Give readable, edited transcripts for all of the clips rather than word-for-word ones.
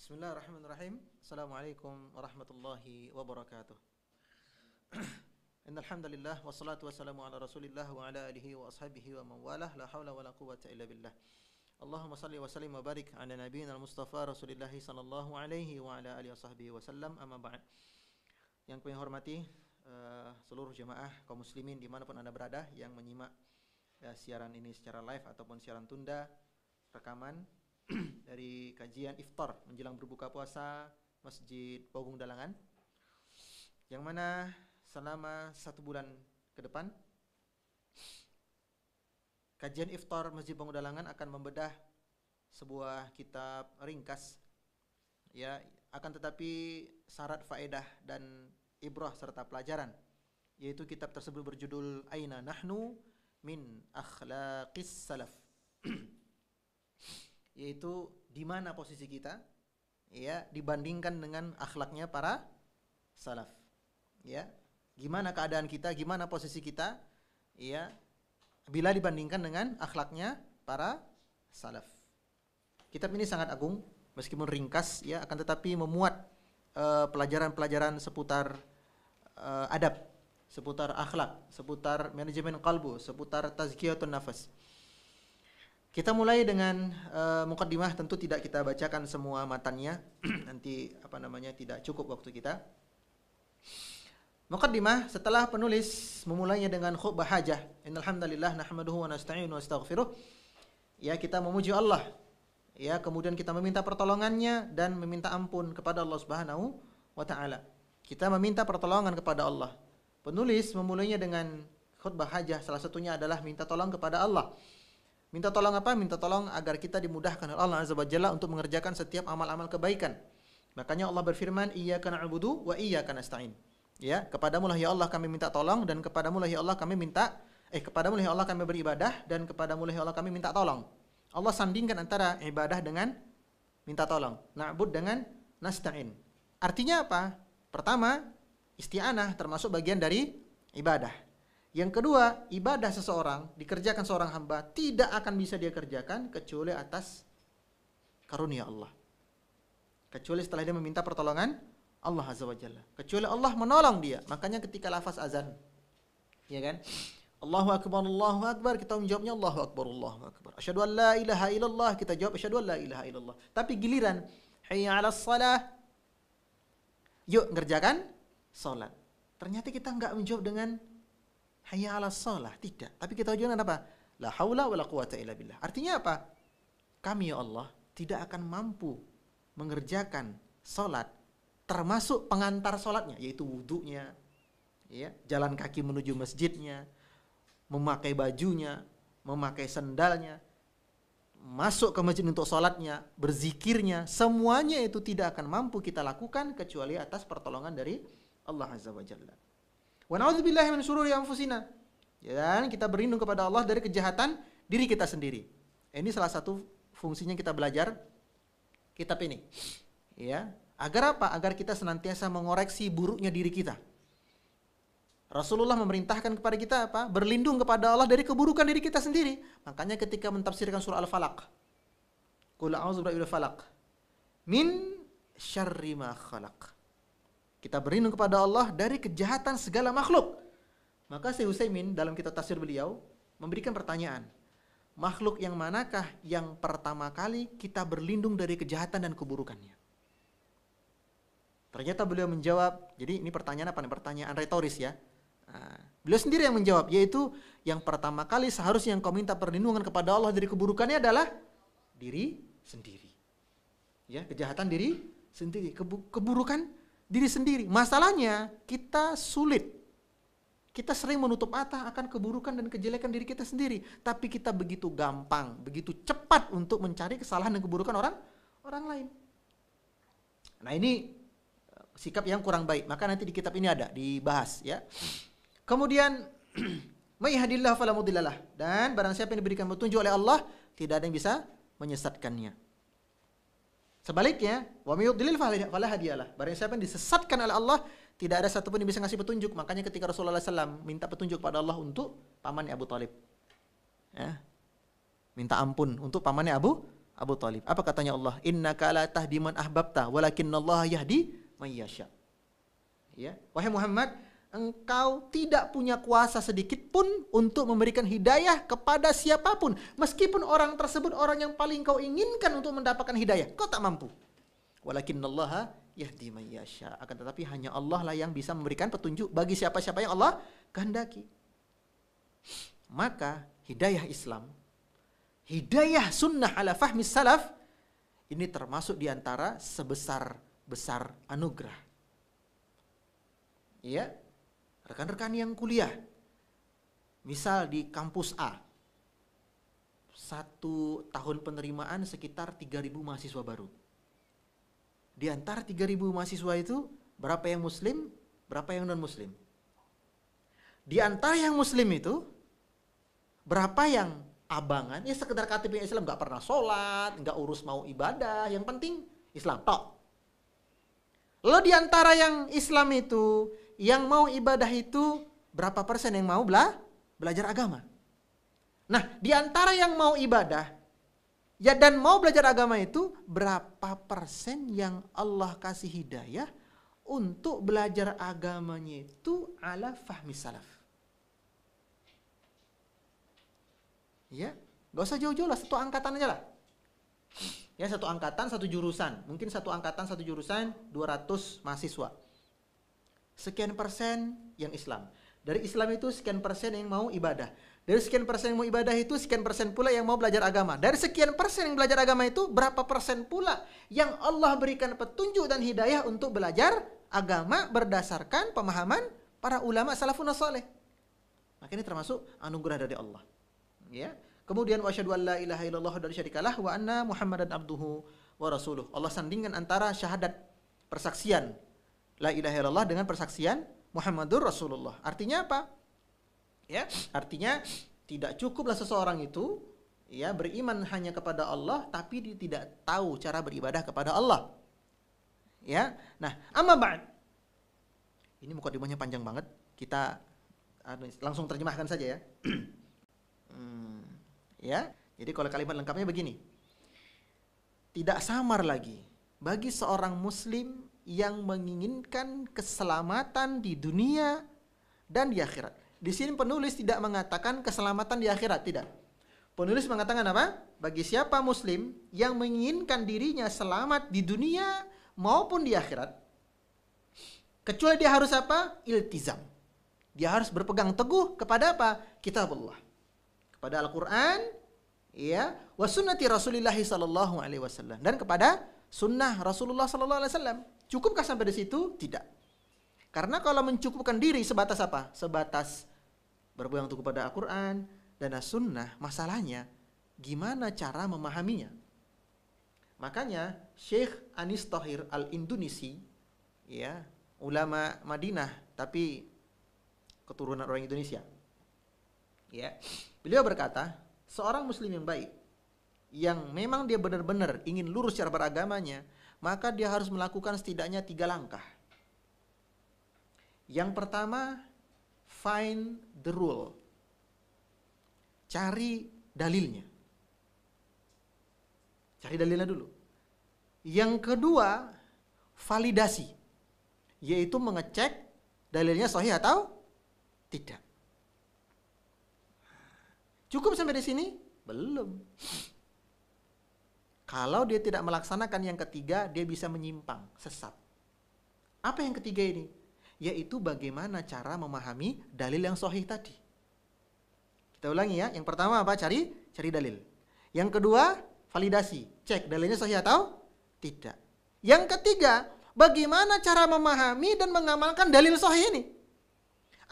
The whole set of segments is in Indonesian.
Bismillahirrahmanirrahim. Assalamualaikum warahmatullahi wabarakatuh. Innal hamdalillah wassalatu wassalamu ala Rasulillah wa ala alihi wa ashabihi wa man walah la haula wala quwwata illa billah. Allahumma salli wa sallim wa barik ala nabiyyina al-Mustafa Rasulillah sallallahu alaihi wa ala alihi washabbihi wasallam. Amma ba'd. Yang kami hormati seluruh jemaah kaum muslimin dimanapun Anda berada yang menyimak siaran ini secara live ataupun siaran tunda rekaman dari kajian iftar menjelang berbuka puasa Masjid Pogung Dalangan, yang mana selama 1 bulan ke depan kajian iftar Masjid Pogung Dalangan akan membedah sebuah kitab ringkas, ya, akan tetapi syarat faedah dan ibrah serta pelajaran, yaitu kitab tersebut berjudul Aina Nahnu min Akhlaqis Salaf. Yaitu di mana posisi kita, ya, dibandingkan dengan akhlaknya para salaf, ya, gimana keadaan kita, gimana posisi kita, ya, bila dibandingkan dengan akhlaknya para salaf. Kitab ini sangat agung meskipun ringkas, ya, akan tetapi memuat pelajaran-pelajaran seputar adab, seputar akhlak, seputar manajemen qalbu, seputar tazkiyatun nafas. Kita mulai dengan muqaddimah. Tentu tidak kita bacakan semua matannya, nanti tidak cukup waktu kita. Muqaddimah setelah penulis memulainya dengan khutbah hajah, innal hamdalillah nahmaduhu wa nasta'inu wa nastaghfiruh. Ya, kita memuji Allah, ya, kemudian kita meminta pertolongannya dan meminta ampun kepada Allah Subhanahu wa taala. Kita meminta pertolongan kepada Allah. Penulis memulainya dengan khutbah hajah, salah satunya adalah minta tolong kepada Allah. Minta tolong apa? Minta tolong agar kita dimudahkan oleh Allah Azza wa Jalla untuk mengerjakan setiap amal-amal kebaikan. Makanya Allah berfirman, iyyaka na'budu wa iyyaka nasta'in. Ya, kepadamu lah ya Allah kami minta tolong, dan kepadamu lah ya Allah kami kepadamu lah ya Allah kami beribadah, dan kepadamu lah ya Allah kami minta tolong. Allah sandingkan antara ibadah dengan minta tolong. Na'bud dengan nasta'in. Artinya apa? Pertama, isti'anah termasuk bagian dari ibadah. Yang kedua, ibadah seseorang dikerjakan seorang hamba tidak akan bisa dia kerjakan kecuali atas karunia Allah. Kecuali setelah dia meminta pertolongan Allah Azza wa Jalla. Kecuali Allah menolong dia. Makanya ketika lafaz azan, ya kan? Allahu Akbar, kita menjawabnya Allahu Akbar, Allahu Akbar. Asyhadu an la ilaha illallah, kita jawab asyhadu an la ilaha illallah. Tapi giliran hayya 'alas shalah, yuk ngerjakan salat. Ternyata kita enggak menjawab dengan hayya 'alas shalah, tidak. Tapi kita jawab dengan apa? La haula wala quwata illa billah. Artinya apa? Kami ya Allah tidak akan mampu mengerjakan salat termasuk pengantar salatnya, yaitu wudunya, ya, jalan kaki menuju masjidnya, memakai bajunya, memakai sandalnya, masuk ke masjid untuk salatnya, berzikirnya, semuanya itu tidak akan mampu kita lakukan kecuali atas pertolongan dari Allah Azza wa Jalla. Wa na'udzubillahi min syururi anfusina. Dan kita berlindung kepada Allah dari kejahatan diri kita sendiri. Ini salah satu fungsinya kita belajar kitab ini. Ya, agar apa? Agar kita senantiasa mengoreksi buruknya diri kita. Rasulullah memerintahkan kepada kita apa? Berlindung kepada Allah dari keburukan diri kita sendiri. Makanya ketika mentafsirkan surah Al-Falaq, qul a'udzu birabbil falaq min syarri ma khalaq. Kita berlindung kepada Allah dari kejahatan segala makhluk. Maka Syekh Utsaimin dalam kitab tafsir beliau memberikan pertanyaan, makhluk yang manakah yang pertama kali kita berlindung dari kejahatan dan keburukannya? Ternyata beliau menjawab, jadi ini pertanyaan apa nih? Pertanyaan retoris, ya. Beliau sendiri yang menjawab, yaitu yang pertama kali seharusnya yang kau minta perlindungan kepada Allah dari keburukannya adalah diri sendiri. Ya, kejahatan diri sendiri, keburukan diri sendiri. Masalahnya kita sulit. Kita sering menutup mata akan keburukan dan kejelekan diri kita sendiri, tapi kita begitu gampang, begitu cepat untuk mencari kesalahan dan keburukan orang lain. Nah, ini sikap yang kurang baik. Maka nanti di kitab ini ada dibahas, ya. Kemudian may yahdihillahu fala mudhillalah, dan barang siapa yang diberikan petunjuk oleh Allah, tidak ada yang bisa menyesatkannya. Sebaliknya, wa may yudlil fala hadiyalah. Barang siapa yang disesatkan oleh Allah, tidak ada satupun yang bisa ngasih petunjuk. Makanya ketika Rasulullah SAW minta petunjuk kepada Allah untuk pamannya Abu Thalib, ya, minta ampun untuk pamannya Abu Abu Thalib. Apa katanya Allah? Innaka la tahdi man ahbabta walakinnallaha yahdi may yasha. Ya, wahai Muhammad, engkau tidak punya kuasa sedikit pun untuk memberikan hidayah kepada siapapun, meskipun orang tersebut orang yang paling kau inginkan untuk mendapatkan hidayah, kau tak mampu. Walakinnallaha yahdi may yasha. Akan tetapi hanya Allah lah yang bisa memberikan petunjuk bagi siapa-siapa yang Allah kehendaki. Maka hidayah Islam, hidayah sunnah ala fahmi salaf, ini termasuk diantara sebesar-besar anugerah. Ya, rekan-rekan yang kuliah, misal di kampus A, 1 tahun penerimaan sekitar 3.000 mahasiswa baru. Di antara 3.000 mahasiswa itu, berapa yang muslim, berapa yang non-muslim? Di antara yang muslim itu, berapa yang abangan? Ya sekedar KTP Islam, gak pernah sholat, gak urus mau ibadah, yang penting Islam, tok. Lalu di antara yang Islam itu, yang mau ibadah itu, berapa persen yang mau belajar agama? Nah, di antara yang mau ibadah, ya dan mau belajar agama itu, berapa persen yang Allah kasih hidayah untuk belajar agamanya itu ala fahmi salaf? Ya, gak usah jauh-jauh lah, satu angkatan aja lah. Ya, satu angkatan, satu jurusan. Mungkin satu angkatan, satu jurusan, 200 mahasiswa. Sekian persen yang Islam. Dari Islam itu sekian persen yang mau ibadah. Dari sekian persen yang mau ibadah itu, sekian persen pula yang mau belajar agama. Dari sekian persen yang belajar agama itu, berapa persen pula yang Allah berikan petunjuk dan hidayah untuk belajar agama berdasarkan pemahaman para ulama salafun saleh. Maka ini termasuk anugerah dari Allah. Ya. Kemudian wa asyhadu an la ilaha illallah wa la syarikalah wa anna Muhammadan abduhu wa rasuluh. Allah sandingkan antara syahadat, persaksian la ilaha illallah dengan persaksian Muhammadur Rasulullah. Artinya apa? Ya, artinya tidak cukuplah seseorang itu ya beriman hanya kepada Allah tapi dia tidak tahu cara beribadah kepada Allah. Ya. Nah, amma ba'd. Ini mukadimahnya panjang banget. Kita langsung terjemahkan saja ya. Ya, jadi kalau kalimat lengkapnya begini. Tidak samar lagi bagi seorang muslim yang menginginkan keselamatan di dunia dan di akhirat. Di sini penulis tidak mengatakan keselamatan di akhirat, tidak. Penulis mengatakan apa? Bagi siapa muslim yang menginginkan dirinya selamat di dunia maupun di akhirat, kecuali dia harus apa? Iltizam. Dia harus berpegang teguh kepada apa? Kitabullah. Kepada Al-Quran, ya, wa sunnati Rasulillah sallallahu alaihi wasallam, dan kepada sunnah Rasulullah sallallahu alaihi wasallam. Cukupkah sampai di situ? Tidak. Karena kalau mencukupkan diri sebatas apa? Sebatas berpegang teguh kepada Al-Quran dan As-Sunnah, masalahnya gimana cara memahaminya? Makanya Syekh Anis Thohir Al-Indonesi, ya, ulama Madinah tapi keturunan orang Indonesia. Ya, beliau berkata, seorang muslim yang baik, yang memang dia benar-benar ingin lurus cara beragamanya, maka dia harus melakukan setidaknya 3 langkah. Yang pertama, find the rule. Cari dalilnya. Cari dalilnya dulu. Yang kedua, validasi. Yaitu mengecek dalilnya sahih atau tidak. Cukup sampai di sini? Belum. Kalau dia tidak melaksanakan yang ketiga, dia bisa menyimpang, sesat. Apa yang ketiga ini? Yaitu bagaimana cara memahami dalil yang sahih tadi. Kita ulangi ya. Yang pertama apa? Cari dalil. Yang kedua, validasi. Cek dalilnya sahih atau tidak. Yang ketiga, bagaimana cara memahami dan mengamalkan dalil sahih ini.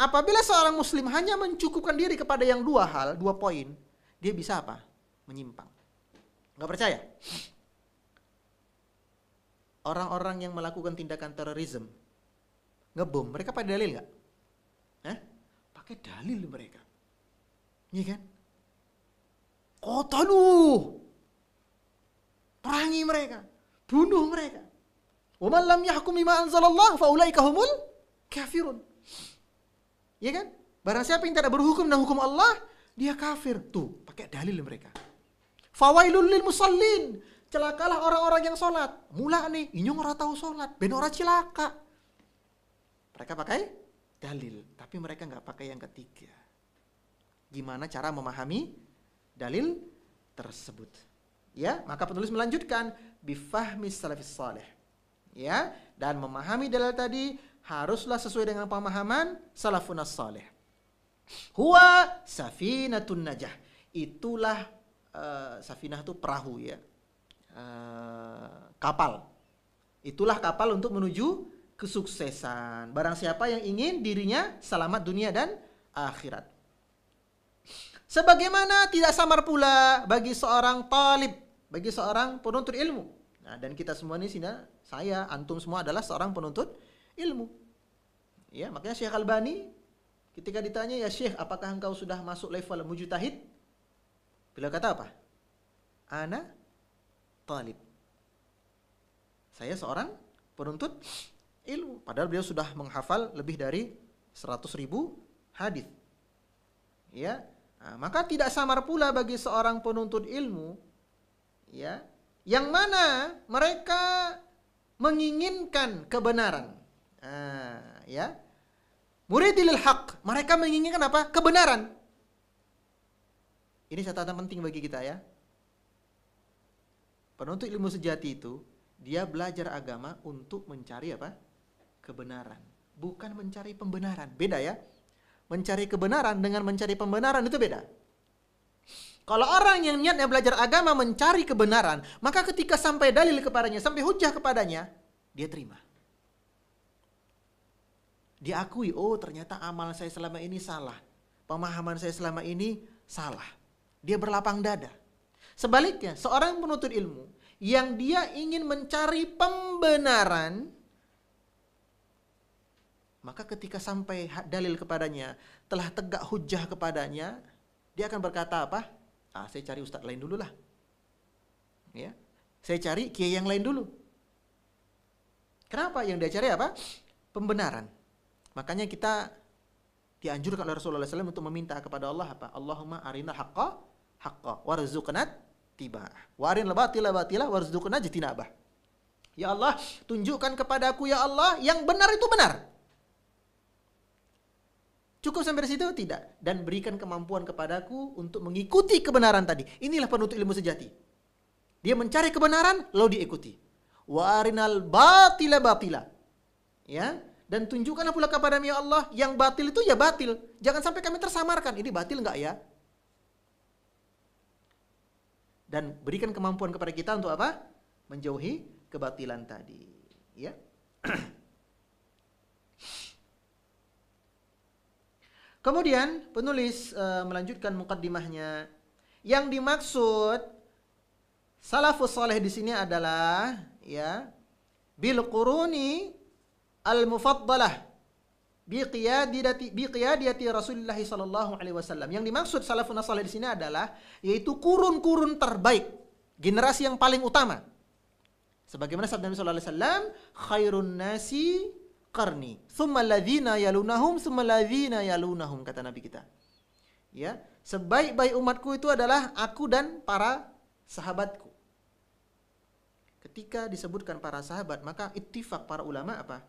Apabila seorang muslim hanya mencukupkan diri kepada yang 2 hal, 2 poin, dia bisa apa? Menyimpang. Gak percaya? Orang-orang yang melakukan tindakan terorisme, ngebom, mereka pakai dalil gak? Pakai dalil mereka. Iya kan? Qatalu, perangi mereka, bunuh mereka. Wa man lam yahkum bima anzalallah fa ulaika humul kafirun. Ya kan? Barang siapa yang tidak berhukum dengan hukum Allah, dia kafir. Tuh, pakai dalil mereka. Fawailul lil musallin. Celakalah orang-orang yang sholat. Mula nih, inyong ora tahu sholat, ben ora cilaka. Mereka pakai dalil, tapi mereka nggak pakai yang ketiga. Gimana cara memahami dalil tersebut? Ya, maka penulis melanjutkan bifahmi salafis salih. Ya, dan memahami dalil tadi haruslah sesuai dengan pemahaman salafun salih. Huwa safinatun najah. Itulah safinah itu perahu ya. Kapal. Itulah kapal untuk menuju kesuksesan. Barang siapa yang ingin dirinya selamat dunia dan akhirat. Sebagaimana tidak samar pula bagi seorang talib, bagi seorang penuntut ilmu. Nah, dan kita semua ini saya, antum semua adalah seorang penuntut ilmu. Ya, makanya Syekh Albani ketika ditanya, ya Syekh, apakah engkau sudah masuk level mujtahid? Beliau kata apa? Ana talib. Saya seorang penuntut ilmu. Padahal beliau sudah menghafal lebih dari 100.000 hadis. Ya, nah, maka tidak samar pula bagi seorang penuntut ilmu, ya, yang mana mereka menginginkan kebenaran. Ya, muridil haq, mereka menginginkan apa? Kebenaran. Ini catatan penting bagi kita ya. Penuntut ilmu sejati itu dia belajar agama untuk mencari apa? Kebenaran, bukan mencari pembenaran. Beda ya. Mencari kebenaran dengan mencari pembenaran itu beda. Kalau orang yang niatnya belajar agama mencari kebenaran, maka ketika sampai dalil kepadanya, sampai hujah kepadanya, dia terima. Dia akui, oh ternyata amal saya selama ini salah. Pemahaman saya selama ini salah. Dia berlapang dada. Sebaliknya, seorang penuntut ilmu yang dia ingin mencari pembenaran, maka ketika sampai dalil kepadanya, telah tegak hujah kepadanya, dia akan berkata apa? Saya cari ustadz lain dulu lah. Ya, saya cari kiai yang lain dulu. Kenapa? Yang dia cari apa? Pembenaran. Makanya kita dianjurkan oleh Rasulullah SAW untuk meminta kepada Allah apa? Allahumma arina haqqa haqqa warzuqna tiba'ah. Wa arinal batila batila warzuqna jitinabah. Ya Allah, tunjukkan kepadaku ya Allah yang benar itu benar. Cukup sampai di situ? Tidak. Dan berikan kemampuan kepadaku untuk mengikuti kebenaran tadi. Inilah penuntut ilmu sejati. Dia mencari kebenaran, lalu diikuti. Wa arinal batila batila. Ya. Dan tunjukkanlah pula kepada kami ya Allah, yang batil itu ya batil. Jangan sampai kami tersamarkan. Ini batil enggak ya? Dan berikan kemampuan kepada kita untuk apa? Menjauhi kebatilan tadi. Ya. Kemudian penulis melanjutkan mukaddimahnya. Yang dimaksud salafus saleh di sini adalah ya bil quruni al mufaddalah bi qiyadati Rasulullah sallallahu alaihi wasallam. Yang dimaksud salafun saleh di sini adalah yaitu kurun-kurun terbaik, generasi yang paling utama. Sebagaimana sabda Nabi sallallahu alaihi wasallam, khairun nasi qarni, thumma alladhina yalunahum, thumma alladhina yalunahum, kata Nabi kita. Ya, sebaik-baik umatku itu adalah aku dan para sahabatku. Ketika disebutkan para sahabat, maka ittifaq para ulama apa?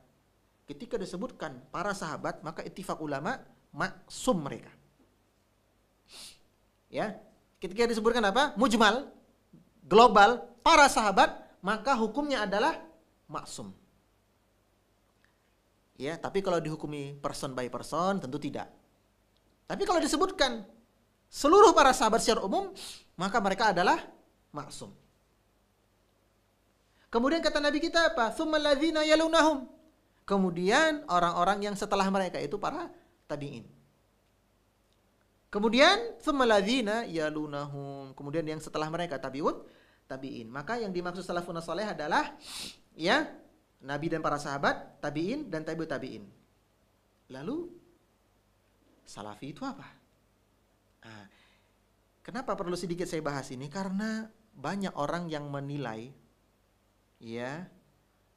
Ketika disebutkan para sahabat, maka ittifaq ulama maksum mereka. Ya, ketika disebutkan apa? Mujmal, global, para sahabat, maka hukumnya adalah maksum. Ya, tapi kalau dihukumi person by person tentu tidak. Tapi kalau disebutkan seluruh para sahabat secara umum, maka mereka adalah maksum. Kemudian kata Nabi kita apa? Tsummal ladzina yalunahum. Kemudian orang-orang yang setelah mereka itu para tabi'in. Kemudian tsummal ladzina yalunahum. Kemudian yang setelah mereka tabi'in. Maka yang dimaksud salafun saleh adalah ya Nabi dan para sahabat, tabi'in dan tabi'ut tabi'in. Lalu salafi itu apa? Nah, kenapa perlu sedikit saya bahas ini? Karena banyak orang yang menilai ya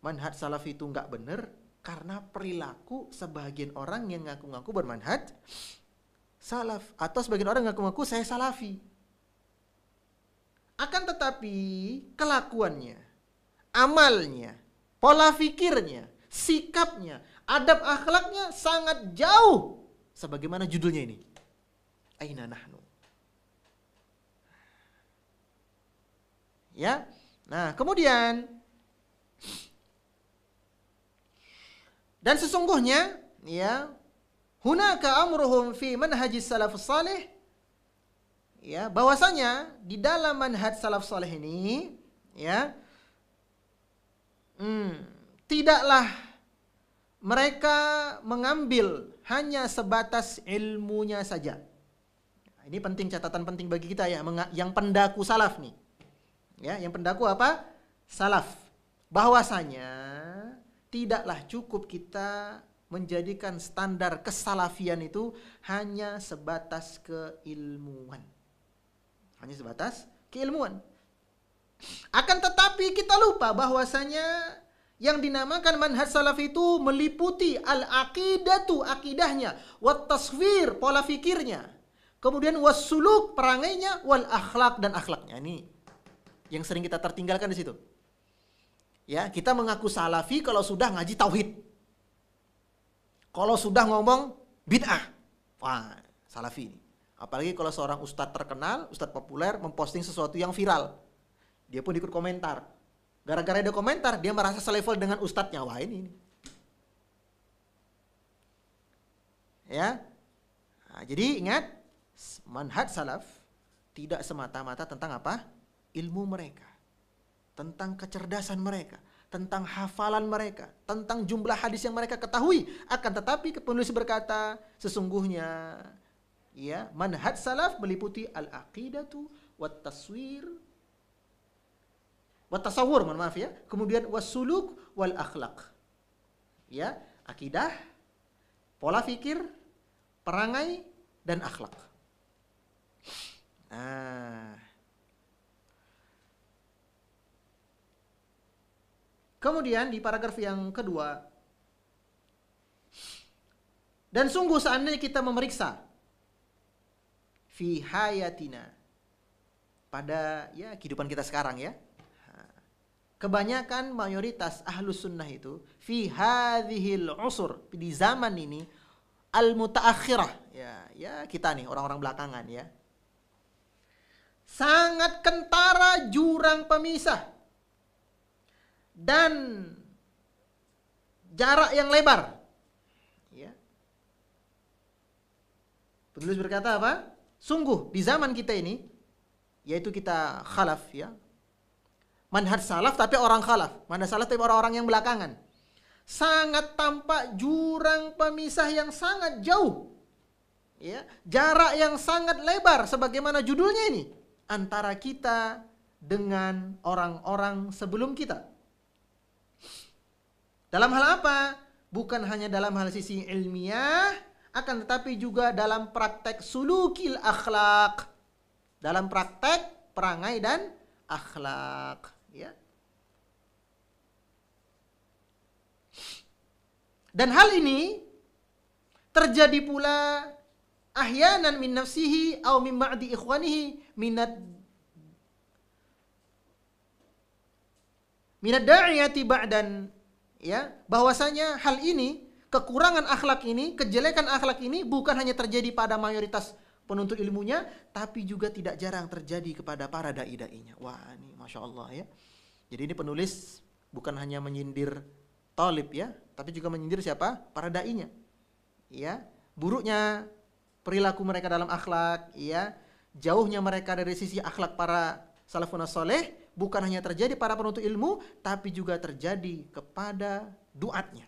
manhaj salafi itu enggak benar karena perilaku sebagian orang yang ngaku-ngaku bermanhaj salaf, atau sebagian orang ngaku-ngaku saya salafi. Akan tetapi kelakuannya, amalnya, pola pikirnya, sikapnya, adab akhlaknya sangat jauh. Sebagaimana judulnya ini. Aina nahnu. Ya. Nah, kemudian dan sesungguhnya ya, hunaka amruhum fi manhajis salafus salih, ya, bahwasanya di dalam manhaj salaf saleh ini ya, tidaklah mereka mengambil hanya sebatas ilmunya saja. Ini penting, catatan penting bagi kita ya, yang pendaku salaf nih. Ya, yang pendaku apa? Salaf. Bahwasanya tidaklah cukup kita menjadikan standar kesalafian itu hanya sebatas keilmuan. Hanya sebatas keilmuan. Akan tetapi kita lupa bahwasanya yang dinamakan manhaj salaf itu meliputi al-aqidatu, akidahnya, wat tasfir, pola fikirnya, kemudian was-suluk, perangainya, wal akhlak, dan akhlaknya. Ini yang sering kita tertinggalkan di situ. Ya, kita mengaku salafi kalau sudah ngaji tauhid. Kalau sudah ngomong bid'ah, wah, salafi ini. Apalagi kalau seorang ustadz terkenal, ustadz populer memposting sesuatu yang viral, dia pun ikut komentar. Gara-gara ada komentar, dia merasa selevel dengan ustadznya. Wah, ini. Ya. Nah, jadi ingat, manhaj salaf tidak semata-mata tentang apa? Ilmu mereka, tentang kecerdasan mereka, tentang hafalan mereka, tentang jumlah hadis yang mereka ketahui. Akan tetapi penulis berkata, sesungguhnya ya, manhaj salaf meliputi al-aqidatu wat taswir, wat tasawur, mohon maaf ya, kemudian was-suluk wal akhlak. Ya, akidah, pola fikir, perangai, dan akhlak. Nah, kemudian di paragraf yang kedua, dan sungguh seandainya kita memeriksa fi hayatina, pada ya kehidupan kita sekarang ya, kebanyakan mayoritas ahlus sunnah itu fi hadhil usur, di zaman ini al mutaakhirah, ya kita nih orang-orang belakangan ya, sangat kentara jurang pemisah dan jarak yang lebar. Ya. Penulis berkata apa? Sungguh di zaman kita ini, yaitu kita khalaf ya, manhaj salaf tapi orang khalaf, manhaj salaf tapi orang-orang yang belakangan, sangat tampak jurang pemisah yang sangat jauh, ya, jarak yang sangat lebar, sebagaimana judulnya ini, antara kita dengan orang-orang sebelum kita. Dalam hal apa? Bukan hanya dalam hal sisi ilmiah, akan tetapi juga dalam praktek sulukil akhlak, dalam praktek perangai dan akhlak. Ya. Dan hal ini terjadi pula ahyanan min nafsihi atau min ba'di ikhwanihi minad da'iyati ba'dan. Ya, bahwasanya hal ini, kekurangan akhlak ini, kejelekan akhlak ini bukan hanya terjadi pada mayoritas penuntut ilmunya, tapi juga tidak jarang terjadi kepada para dai-dainya. Wah, ini Masya Allah ya. Jadi ini penulis bukan hanya menyindir talib ya, tapi juga menyindir siapa? Para dainya. Ya, buruknya perilaku mereka dalam akhlak, ya, jauhnya mereka dari sisi akhlak para salafun saleh, bukan hanya terjadi para penuntut ilmu, tapi juga terjadi kepada duatnya,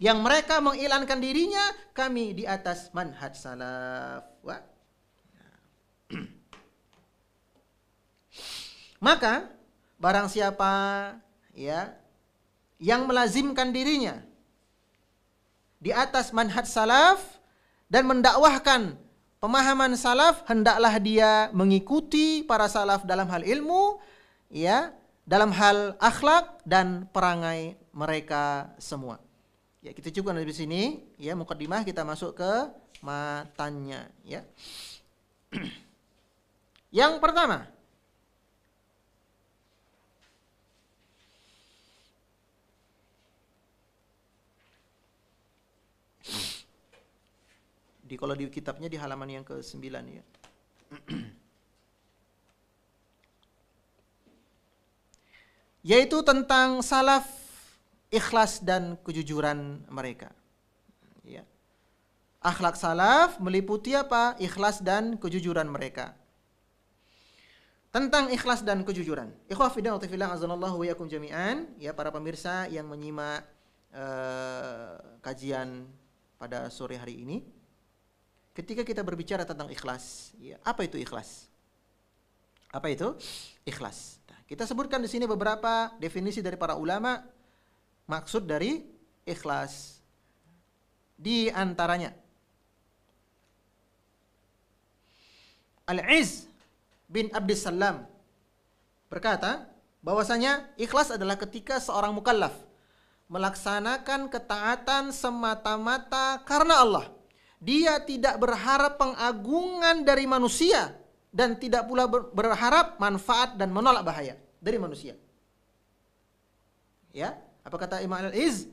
yang mereka mengiklankan dirinya, kami di atas manhaj salaf. Wah. Maka barang siapa ya yang melazimkan dirinya di atas manhaj salaf dan mendakwahkan pemahaman salaf, hendaklah dia mengikuti para salaf dalam hal ilmu, ya, dalam hal akhlak dan perangai mereka semua. Ya, kita cukup di sini, ya, mukaddimah, kita masuk ke matanya, ya. Yang pertama, kalau di kitabnya di halaman yang ke-9 ya. Yaitu tentang salaf, ikhlas dan kejujuran mereka. Ya. Akhlak salaf meliputi apa? Ikhlas dan kejujuran mereka. Tentang ikhlas dan kejujuran. Ikhwah fillah wa fillah azanallahu wa iyyakum jami'an, ya para pemirsa yang menyimak kajian pada sore hari ini. Ketika kita berbicara tentang ikhlas, ya, apa itu ikhlas? Apa itu ikhlas? Nah, kita sebutkan di sini beberapa definisi dari para ulama maksud dari ikhlas. Di antaranya Al-Izz bin Abdissalam berkata bahwasanya ikhlas adalah ketika seorang mukallaf melaksanakan ketaatan semata-mata karena Allah. Dia tidak berharap pengagungan dari manusia dan tidak pula berharap manfaat dan menolak bahaya dari manusia. Ya, apa kata Imam Al-Izz?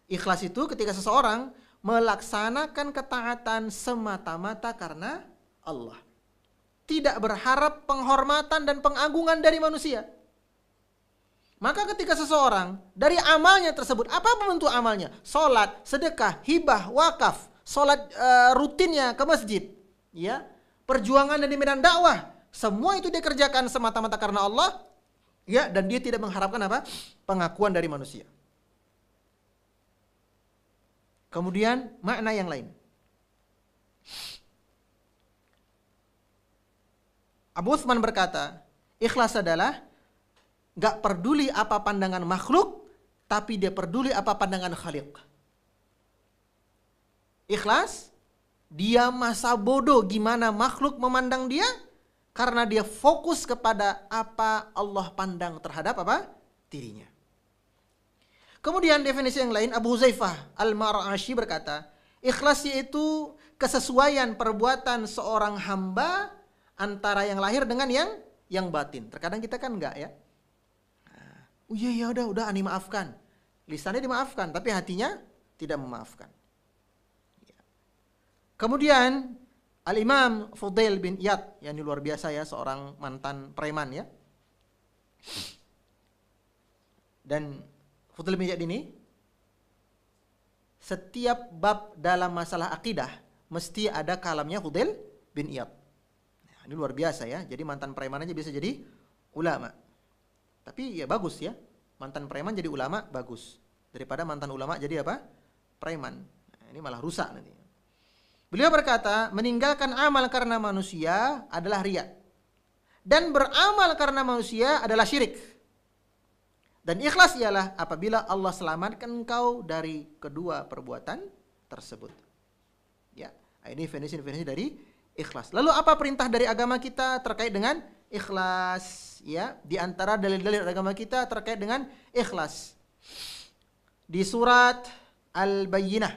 Ikhlas itu ketika seseorang melaksanakan ketaatan semata-mata karena Allah. Tidak berharap penghormatan dan pengagungan dari manusia. Maka ketika seseorang dari amalnya tersebut, apapun bentuk amalnya, sholat, sedekah, hibah, wakaf, sholat rutinnya ke masjid, ya, perjuangan dan di medan dakwah, semua itu dia kerjakan semata-mata karena Allah, ya, dan dia tidak mengharapkan apa? Pengakuan dari manusia. Kemudian makna yang lain. Abu Utsman berkata, ikhlas adalah gak peduli apa pandangan makhluk, tapi dia peduli apa pandangan Khaliq. Ikhlas, dia masa bodoh gimana makhluk memandang dia, karena dia fokus kepada apa Allah pandang terhadap apa? Dirinya. Kemudian definisi yang lain, Abu Huzaifah Al-Mar'ashi berkata, ikhlas yaitu kesesuaian perbuatan seorang hamba antara yang lahir dengan yang batin. Terkadang kita kan enggak ya. Oh iya ya udah ani maafkan. Lisannya dimaafkan tapi hatinya tidak memaafkan. Kemudian Al-Imam Fudail bin Iyad, yang ini luar biasa ya, seorang mantan preman ya. Dan Fudail bin Iyad ini setiap bab dalam masalah akidah mesti ada kalamnya Fudail bin Iyad. Ini luar biasa ya. Jadi mantan preman aja bisa jadi ulama. Tapi ya bagus ya. Mantan preman jadi ulama bagus. Daripada mantan ulama jadi apa? Preman. Nah, ini malah rusak nanti. Beliau berkata, meninggalkan amal karena manusia adalah riya. Dan beramal karena manusia adalah syirik. Dan ikhlas ialah apabila Allah selamatkan engkau dari kedua perbuatan tersebut. Ya, ini definisi dari ikhlas. Lalu apa perintah dari agama kita terkait dengan ikhlas? Ya, di antara dalil-dalil agama kita terkait dengan ikhlas. Di surat Al-Bayyinah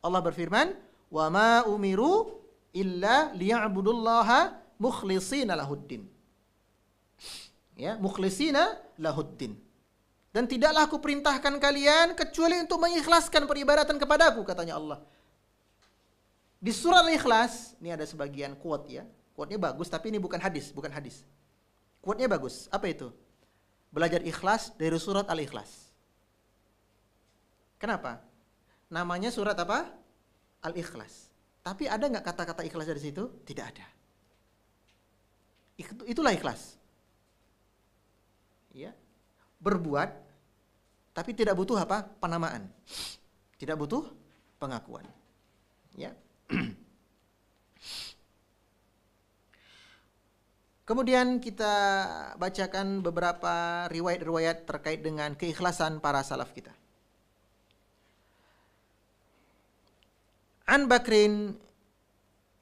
Allah berfirman, "Wa ma umiru illa liya'budullaha mukhlishina lahuddin." Ya, mukhlishina lahuddin. Dan tidaklah aku perintahkan kalian kecuali untuk mengikhlaskan peribadatan kepadaku, katanya Allah. Di surat Al-Ikhlas, ini ada sebagian quote ya. Quote-nya bagus, tapi ini bukan hadis. Quote-nya bagus. Apa itu? Belajar ikhlas dari surat Al-Ikhlas. Kenapa? Namanya surat apa? Al-Ikhlas. Tapi ada nggak kata-kata ikhlas dari situ? Tidak ada. Itulah ikhlas. Ya. Berbuat, tapi tidak butuh apa? Penamaan. Tidak butuh pengakuan. Ya. Kemudian kita bacakan beberapa riwayat-riwayat terkait dengan keikhlasan para salaf kita. An Bakrin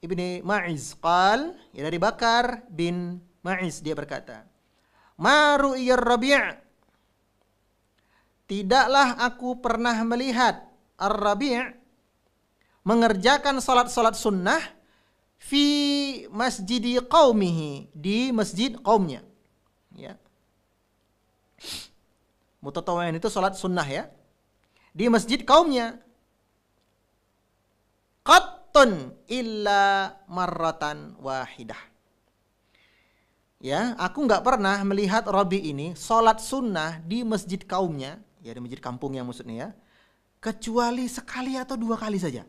ibni Ma'iz qal, ya dari Bakar bin Ma'iz dia berkata, "Ma ru'iyar Rabi', tidaklah aku pernah melihat Ar-Rabi' mengerjakan salat-salat sunnah fi masjidi qaumihi, di masjid kaumnya." Ya. Mutatawwi'in itu salat sunnah ya. Di masjid kaumnya. Qad qattun illa marratan wahidah. Ya, aku nggak pernah melihat Rabi ini sholat sunnah di masjid kaumnya, ya di masjid kampung yang maksudnya ya, kecuali sekali atau 2 kali saja.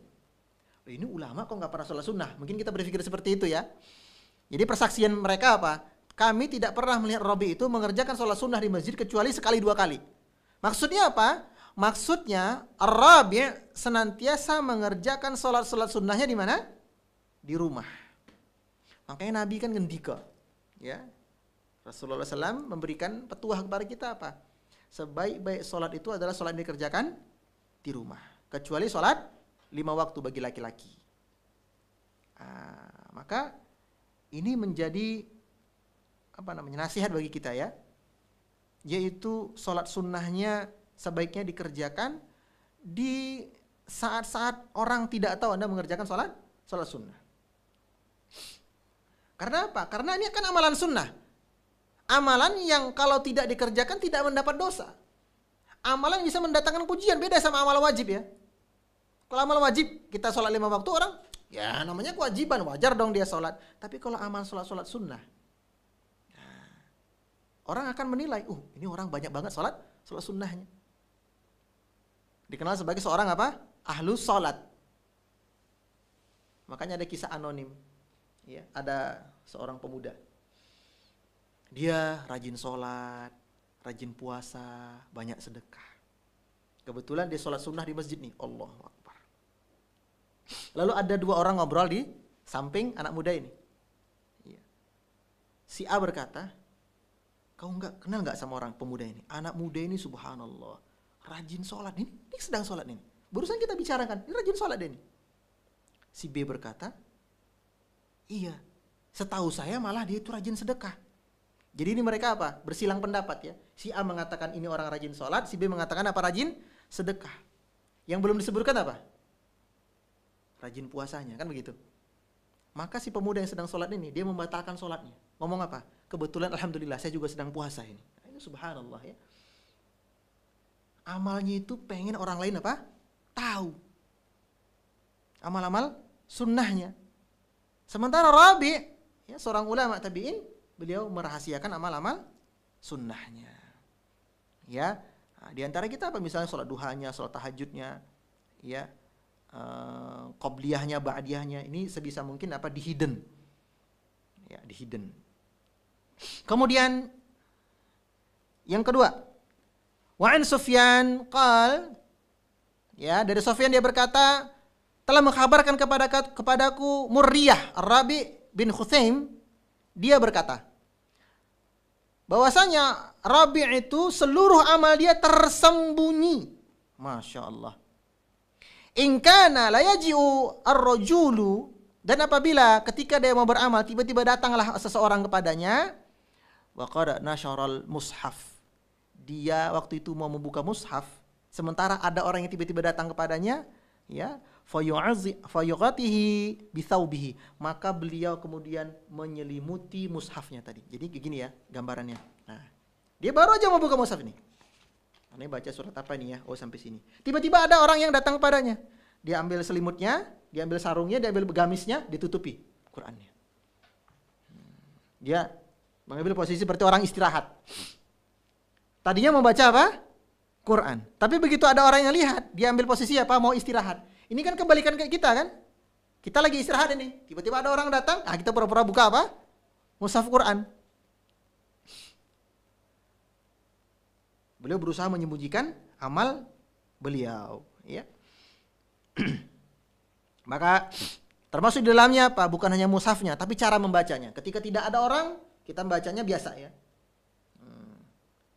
Ini ulama kok nggak pernah sholat sunnah? Mungkin kita berpikir seperti itu ya. Jadi persaksian mereka apa? Kami tidak pernah melihat Rabi itu mengerjakan sholat sunnah di masjid kecuali sekali 2 kali. Maksudnya apa? Maksudnya Rabi senantiasa mengerjakan sholat sunnahnya di mana? Di rumah. Makanya Nabi kan ngendika. Ya, Rasulullah SAW memberikan petuah kepada kita apa? Sebaik-baik sholat itu adalah sholat yang dikerjakan di rumah. Kecuali sholat 5 waktu bagi laki-laki. Maka ini menjadi nasihat bagi kita ya. Yaitu sholat sunnahnya sebaiknya dikerjakan di saat-saat orang tidak tahu Anda mengerjakan sholat sunnah. Karena apa? Karena ini kan amalan sunnah. Amalan yang kalau tidak dikerjakan tidak mendapat dosa. Amalan bisa mendatangkan pujian, beda sama amal wajib ya. Kalau amal wajib, kita sholat 5 waktu, orang, ya namanya kewajiban, wajar dong dia sholat. Tapi kalau amal sholat sunnah, orang akan menilai, ini orang banyak banget sholat sunnahnya. Dikenal sebagai seorang apa? Ahlus sholat. Makanya ada kisah anonim. Ya, ada seorang pemuda. Dia rajin sholat, rajin puasa, banyak sedekah. Kebetulan dia sholat sunnah di masjid nih. Allahu Akbar. Lalu ada 2 orang ngobrol di samping anak muda ini. Ya. Si A berkata, kau kenal nggak sama orang pemuda ini? Anak muda ini subhanallah, rajin sholat. Ini sedang sholat ini. Barusan kita bicarakan, ini rajin sholat ini. Si B berkata, iya, setahu saya malah dia itu rajin sedekah. Jadi ini mereka apa? Bersilang pendapat ya. Si A mengatakan ini orang rajin sholat, si B mengatakan apa? Rajin sedekah. Yang belum disebutkan apa? Rajin puasanya, kan begitu. Maka si pemuda yang sedang sholat ini, dia membatalkan sholatnya. Ngomong apa? Kebetulan alhamdulillah saya juga sedang puasa ini. Ini subhanallah ya. Amalnya itu pengen orang lain apa? Tahu. Amal-amal sunnahnya. Sementara Rabi, ya, seorang ulama tabi'in, beliau merahasiakan amal-amal sunnahnya. Ya, di antara kita apa? Misalnya sholat duhanya, sholat tahajudnya, ya, qobliyahnya, ba'diyahnya, ini sebisa mungkin apa? Di hidden. Ya, di hidden. Kemudian yang kedua, wa'an Sufyan qal, ya, dari Sufyan dia berkata, telah mengkhabarkan kepadaku Murriyah Rabi bin Khuthaim, dia berkata bahwasanya Rabi itu seluruh amal dia tersembunyi. Masya Allah. In kana la yaji'u ar-rajulu, dan apabila ketika dia mau beramal tiba-tiba datanglah seseorang kepadanya, wa qad nasharal mushaf, dia waktu itu mau membuka mushaf, sementara ada orang yang tiba-tiba datang kepadanya, ya, fayughatihi bithawbihi, maka beliau kemudian menyelimuti mushafnya tadi. Jadi begini ya gambarannya. Nah, dia baru aja mau buka mushaf ini. Aneh baca surat apa nih ya? Oh, sampai sini. Tiba-tiba ada orang yang datang padanya. Dia ambil selimutnya, dia ambil sarungnya, dia ambil gamisnya, ditutupi Qur'annya. Dia mengambil posisi seperti orang istirahat. Tadinya mau baca apa? Quran. Tapi begitu ada orang yang lihat, dia ambil posisi apa? Mau istirahat. Ini kan kebalikan kayak kita kan? Kita lagi istirahat ini, tiba-tiba ada orang datang, kita pura-pura buka apa? Mushaf Quran. Beliau berusaha menyembunyikan amal beliau, ya. Maka termasuk di dalamnya apa? Bukan hanya mushafnya, tapi cara membacanya. Ketika tidak ada orang, kita membacanya biasa ya.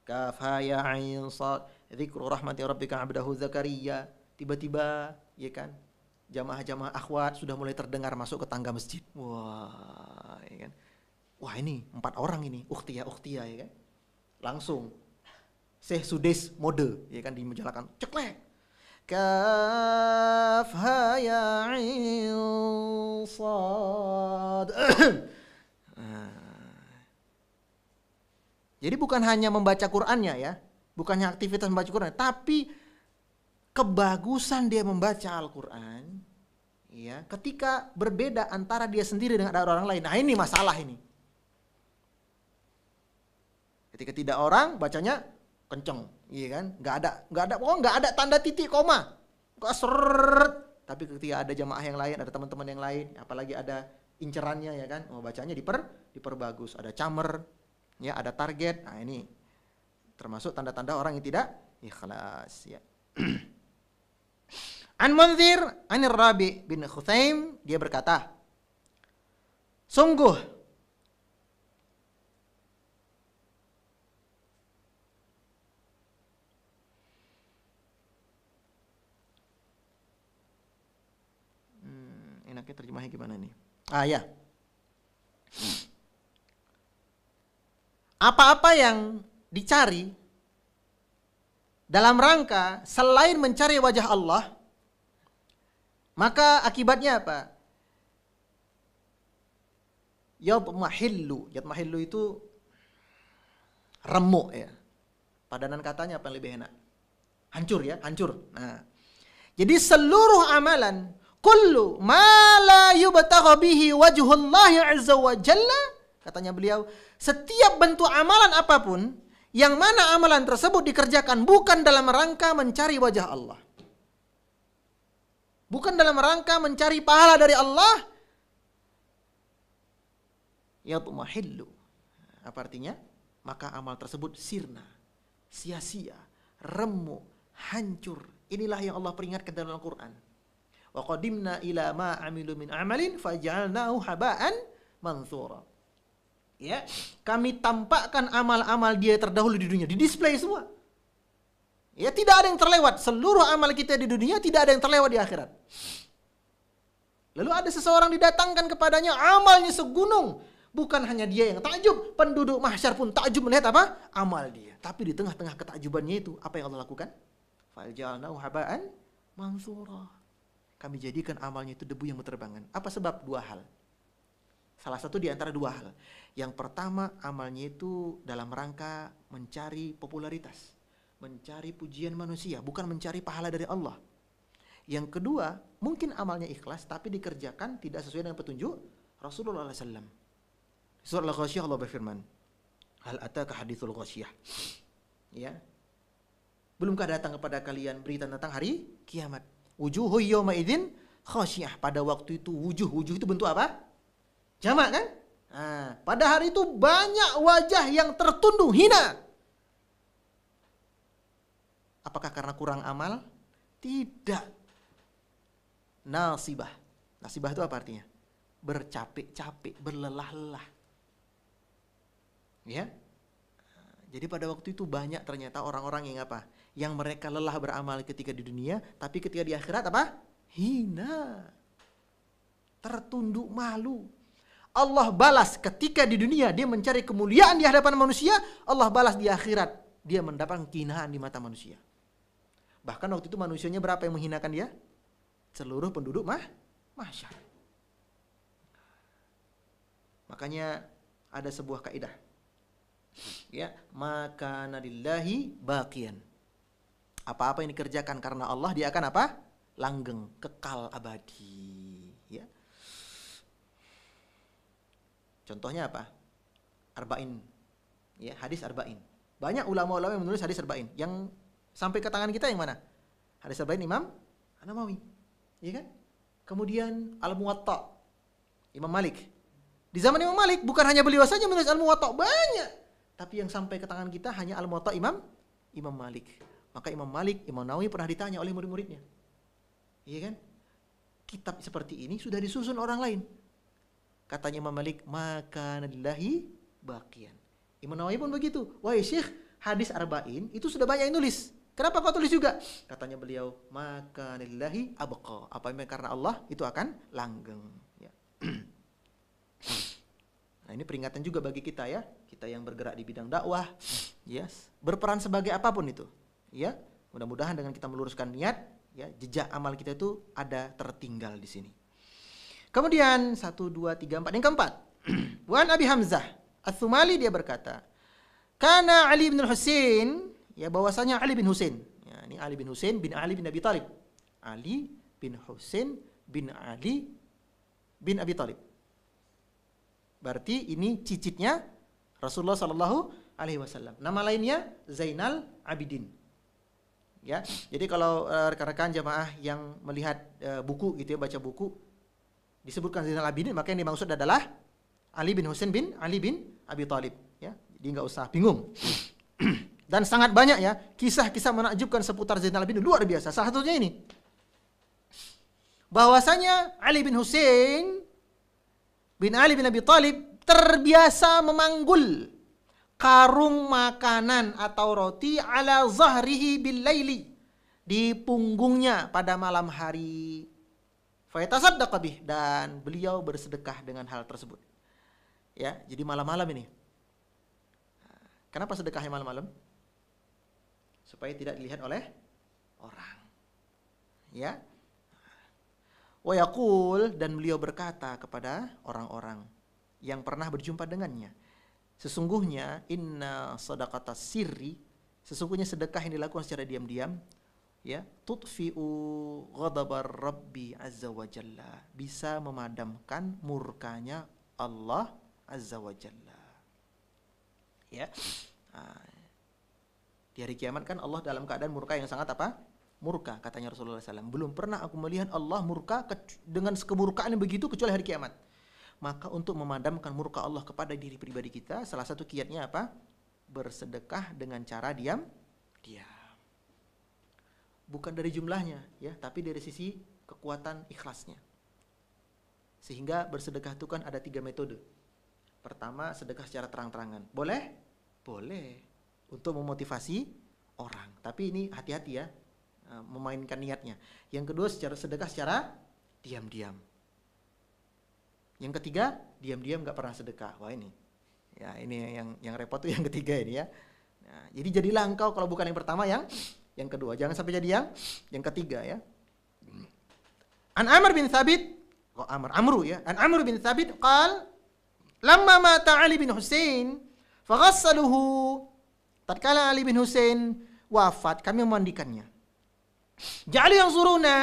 Kaf ha ya ain sad, dzikru rahmati rabbika 'abdahu Zakaria. Tiba-tiba, ya kan, jamaah-jamaah akhwat sudah mulai terdengar masuk ke tangga masjid. Wah, ya kan. Wah, ini 4 orang ini, ukhtiya ya kan. Langsung Syekh Sudes mode, ya kan, dimenjalakan. Ceklek. Kaf ha ya ain sad. Jadi bukan hanya membaca Qur'annya ya, bukan hanya aktivitas membaca Qur'an, tapi kebagusan dia membaca Al-Quran, Ya, ketika berbeda antara dia sendiri dengan ada orang lain. Nah, ini masalah ini. Ketika tidak orang bacanya kenceng, iya kan? Nggak ada tanda titik koma. Nggak seret. Tapi ketika ada jamaah yang lain, ada teman-teman yang lain, apalagi ada incerannya ya kan? Oh, bacanya diperbagus, ada camer, ya, ada target. Nah, ini termasuk tanda-tanda orang yang tidak ikhlas, ya. An Munzir, Anir Rabi bin Khuthaim, dia berkata, sungguh enaknya terjemahnya gimana nih? Ya. Apa-apa yang dicari dalam rangka selain mencari wajah Allah, maka akibatnya apa? Yadmahillu. Yadmahillu itu remuk ya. Padanan katanya apa yang lebih enak? Hancur ya, hancur. Nah, jadi seluruh amalan, kullu ma la yubtagha bihi wajhullahi azza wa jalla, katanya beliau, setiap bentuk amalan apapun yang mana amalan tersebut dikerjakan bukan dalam rangka mencari wajah Allah, bukan dalam rangka mencari pahala dari Allah, yatmahillu. Apa artinya? Maka amal tersebut sirna, sia-sia, remuk, hancur. Inilah yang Allah peringatkan dalam Al-Quran. Wa qadimna ila ma amilu min amalin faj'alnahu haba'an manthura. Ya, kami tampakkan amal-amal dia terdahulu di dunia, di display semua. Ya, tidak ada yang terlewat. Seluruh amal kita di dunia tidak ada yang terlewat di akhirat. Lalu ada seseorang didatangkan kepadanya amalnya segunung. Bukan hanya dia yang takjub, penduduk mahsyar pun takjub melihat apa? Amal dia. Tapi di tengah-tengah ketakjubannya itu, apa yang Allah lakukan? Faj'alnahu haba'an manthura. Kami jadikan amalnya itu debu yang berterbangan. Apa sebab? Dua hal. Salah satu di antara dua hal. Yang pertama, amalnya itu dalam rangka mencari popularitas, mencari pujian manusia, bukan mencari pahala dari Allah. Yang kedua, mungkin amalnya ikhlas, tapi dikerjakan tidak sesuai dengan petunjuk Rasulullah SAW. Surah Al-Ghasyiyah Allah berfirman, hal ataka hadithul ghasyiyah. Ya. Belumkah datang kepada kalian berita tentang hari kiamat? Wujuhu yawma idzin khasyiyah. Pada waktu itu wujuh itu bentuk apa? Jamak kan? Nah, pada hari itu banyak wajah yang tertunduk hina. Apakah karena kurang amal? Tidak. Nasibah. Nasibah itu apa artinya? Bercapek-capek, berlelah-lelah. Ya. Jadi pada waktu itu banyak ternyata orang-orang yang apa? Yang mereka lelah beramal ketika di dunia, tapi ketika di akhirat apa? Hina. Tertunduk malu. Allah balas ketika di dunia dia mencari kemuliaan di hadapan manusia, Allah balas di akhirat dia mendapatkan kehinaan di mata manusia. Bahkan waktu itu manusianya berapa yang menghinakan dia? Seluruh penduduk mahsyar. Makanya ada sebuah kaidah. Ya, maka nadillahi baqiyan. Apa-apa yang dikerjakan karena Allah dia akan apa? Langgeng, kekal abadi, ya. Contohnya apa? Arba'in. Ya, hadis Arba'in. Banyak ulama-ulama yang menulis hadis Arba'in. Yang sampai ke tangan kita yang mana? Hadis Arba'in Imam An-Nawawi. Ya kan? Kemudian Al-Muwatta Imam Malik. Di zaman Imam Malik bukan hanya beliau saja menulis Al-Muwatta, banyak. Tapi yang sampai ke tangan kita hanya Al-Muwatta Imam Malik. Maka Imam Malik, Imam Nawawi pernah ditanya oleh murid-muridnya. Iya kan? Kitab seperti ini sudah disusun orang lain. Katanya Imam Malik, maka nadillahi baqiyan. Imam Nawawi pun begitu. Wahai Syekh, hadis Arba'in itu sudah banyak yang nulis. Kenapa kau tulis juga? Katanya beliau, maka nadillahi abqa. Apa memang karena Allah itu akan langgeng. Ya. Nah, ini peringatan juga bagi kita ya. Kita yang bergerak di bidang dakwah, yes, berperan sebagai apapun itu. Ya, mudah-mudahan dengan kita meluruskan niat, ya, jejak amal kita itu ada tertinggal di sini. Kemudian 1, 2, 3, 4 yang keempat. Wan Abi Hamzah Ats-Tsumali dia berkata, karena Ali bin Husain, ya bahwasanya Ali bin Husain, ya, ini Ali bin Husain bin Ali bin Abi Thalib. Ali bin Husain bin Ali bin Abi Thalib. Berarti ini cicitnya Rasulullah Sallallahu Alaihi Wasallam. Nama lainnya Zainal Abidin. Ya, jadi kalau rekan-rekan jamaah yang melihat buku gitu ya, baca buku disebutkan Zainal Abidin, maka yang dimaksud adalah Ali bin Husain bin Ali bin Abi Thalib. Ya, jadi nggak usah bingung. Dan sangat banyak ya kisah-kisah menakjubkan seputar Zainal Abidin, luar biasa. Salah satunya ini, bahwasanya Ali bin Husain bin Ali bin Abi Thalib terbiasa memanggul karung makanan atau roti ala zahrihi bil laili, di punggungnya pada malam hari. Fayatasaddaqa bih, dan beliau bersedekah dengan hal tersebut. Ya, jadi malam-malam ini. Kenapa sedekahnya malam-malam? Supaya tidak dilihat oleh orang. Ya. Wa yaqul, dan beliau berkata kepada orang-orang yang pernah berjumpa dengannya, sesungguhnya inna shadaqatas sirri, sesungguhnya sedekah yang dilakukan secara diam-diam, ya, tutfi'u ghadabar rabbi azza wa jalla, bisa memadamkan murkanya Allah azza wa jalla. Ya. Di hari kiamat kan Allah dalam keadaan murka yang sangat apa? Murka, katanya Rasulullah SAW. Belum pernah aku melihat Allah murka dengan kemurkaan yang begitu kecuali hari kiamat. Maka untuk memadamkan murka Allah kepada diri pribadi kita, salah satu kiatnya apa? Bersedekah dengan cara diam. Bukan dari jumlahnya, ya, tapi dari sisi kekuatan ikhlasnya. Sehingga bersedekah itu kan ada 3 metode. Pertama, sedekah secara terang-terangan. Boleh? Boleh. Untuk memotivasi orang. Tapi ini hati-hati ya, memainkan niatnya. Yang kedua, sedekah secara diam-diam. Yang ketiga, diam-diam nggak pernah sedekah. Wah ini, ya ini yang repot tuh yang ketiga ini ya. Nah, jadi jadilah engkau kalau bukan yang pertama, yang kedua. Jangan sampai jadi yang ketiga ya. An Amr bin Thabit, Amru ya. An Amr bin Thabit qal, lamma mata Ali bin Husain, faghassaluhu. Tatkala Ali bin Husain wafat, kami memandikannya. Ja'alu yanzuruna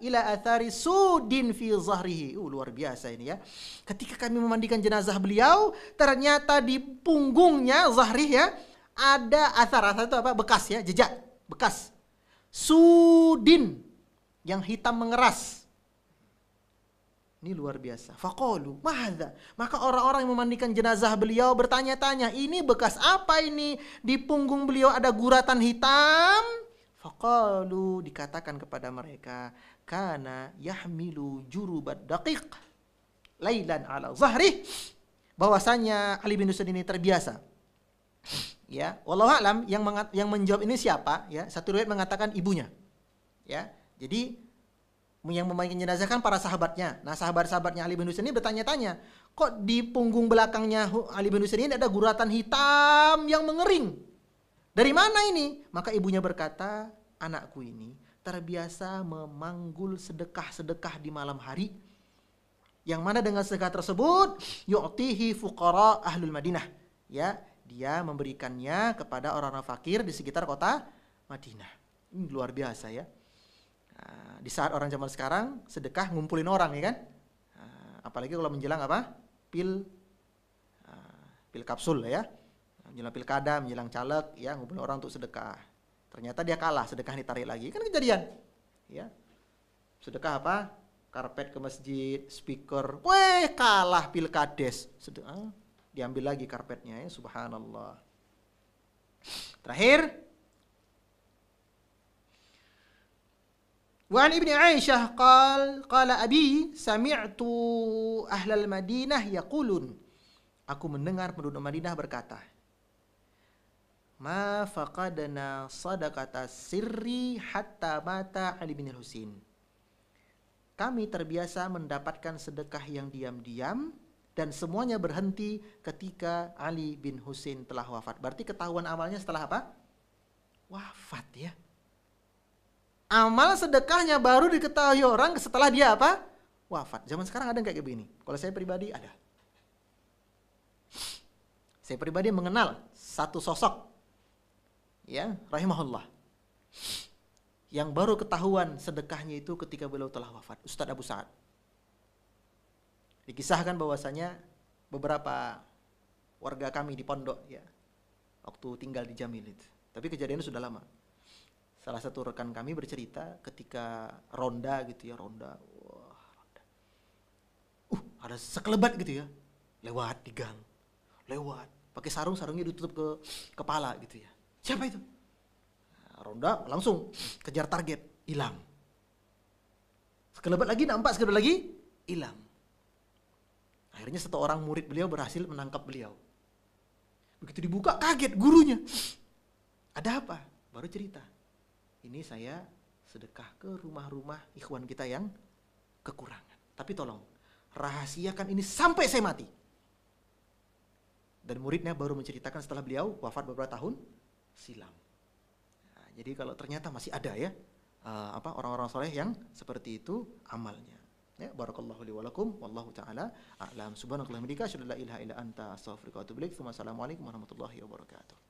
ila athari sudin fi zahrihi. Luar biasa ini ya. Ketika kami memandikan jenazah beliau, ternyata di punggungnya, zahrih ya, ada athar itu apa? Bekas ya, jejak, bekas. Sudin, yang hitam mengeras. Ini luar biasa. Faqalu, mahadza. Maka orang-orang yang memandikan jenazah beliau bertanya-tanya, ini bekas apa ini? Di punggung beliau ada guratan hitam. Faqalu, dikatakan kepada mereka, kana yahmilu jurubat daqiq lailan ala zahrih, bahwasanya Ali bin Husain ini terbiasa. Ya, wallahu alam, yang menjawab ini siapa? Ya, satu riwayat mengatakan ibunya. Ya, jadi yang memandikan jenazah kan para sahabatnya. Nah, sahabat-sahabatnya Ali bin Husain ini bertanya-tanya, kok di punggung belakangnya Ali bin Husain ini ada guratan hitam yang mengering? Dari mana ini? Maka ibunya berkata, anakku ini terbiasa memanggul sedekah-sedekah di malam hari, yang mana dengan sedekah tersebut yu'tihi fuqara ahlul Madinah. Ya, dia memberikannya kepada orang-orang fakir di sekitar kota Madinah. Ini luar biasa ya. Di saat orang zaman sekarang sedekah ngumpulin orang ya kan, apalagi kalau menjelang apa, pil kapsul ya, menjelang pilkada, menjelang caleg ya, ngumpulin orang untuk sedekah. Ternyata dia kalah, sedekah ditarik lagi, kan kejadian ya. Sedekah apa, karpet ke masjid, speaker, kalah pilkades, sedekah, diambil lagi karpetnya ya, subhanallah. Terakhir, wa an Ibnu Aisyah qala abi sami'tu ahlal Madinah yaqulun, aku mendengar penduduk Madinah berkata, ma faqadna sadaqata sirri hatta mata Ali bin Husain. Kami terbiasa mendapatkan sedekah yang diam-diam dan semuanya berhenti ketika Ali bin Husain telah wafat. Berarti ketahuan amalnya setelah apa? Wafat ya. Amal sedekahnya baru diketahui orang setelah dia apa? Wafat. Zaman sekarang ada yang kayak begini? Kalau saya pribadi ada. Saya pribadi mengenal satu sosok, ya, rahimahullah. yang baru ketahuan sedekahnya itu ketika beliau telah wafat, Ustadz Abu Sa'ad. Dikisahkan bahwasanya beberapa warga kami di pondok ya, waktu tinggal di Jamil itu. Tapi kejadiannya sudah lama. Salah satu rekan kami bercerita ketika ronda gitu ya, ronda. Wah, ronda. Ada sekelebat gitu ya. Lewat di gang. Lewat, pakai sarungnya ditutup ke kepala gitu ya. Siapa itu? Nah, ronda langsung kejar target, hilang. Sekelebat lagi nampak, sekelebat lagi hilang. Akhirnya satu orang murid beliau berhasil menangkap beliau. Begitu dibuka kaget gurunya. Ada apa? Baru cerita. Ini saya sedekah ke rumah-rumah ikhwan kita yang kekurangan. Tapi tolong rahasiakan ini sampai saya mati. Dan muridnya baru menceritakan setelah beliau wafat beberapa tahun silam. Nah, jadi kalau ternyata masih ada ya orang-orang soleh yang seperti itu amalnya. Ya, barakallahu li wa lakum wallahu taala a'lam. Subhanakallahumma wa bihamdika asyhadu an la ilaha illa anta astaghfiruka wa atubu ilaik. Assalamualaikum warahmatullahi wabarakatuh.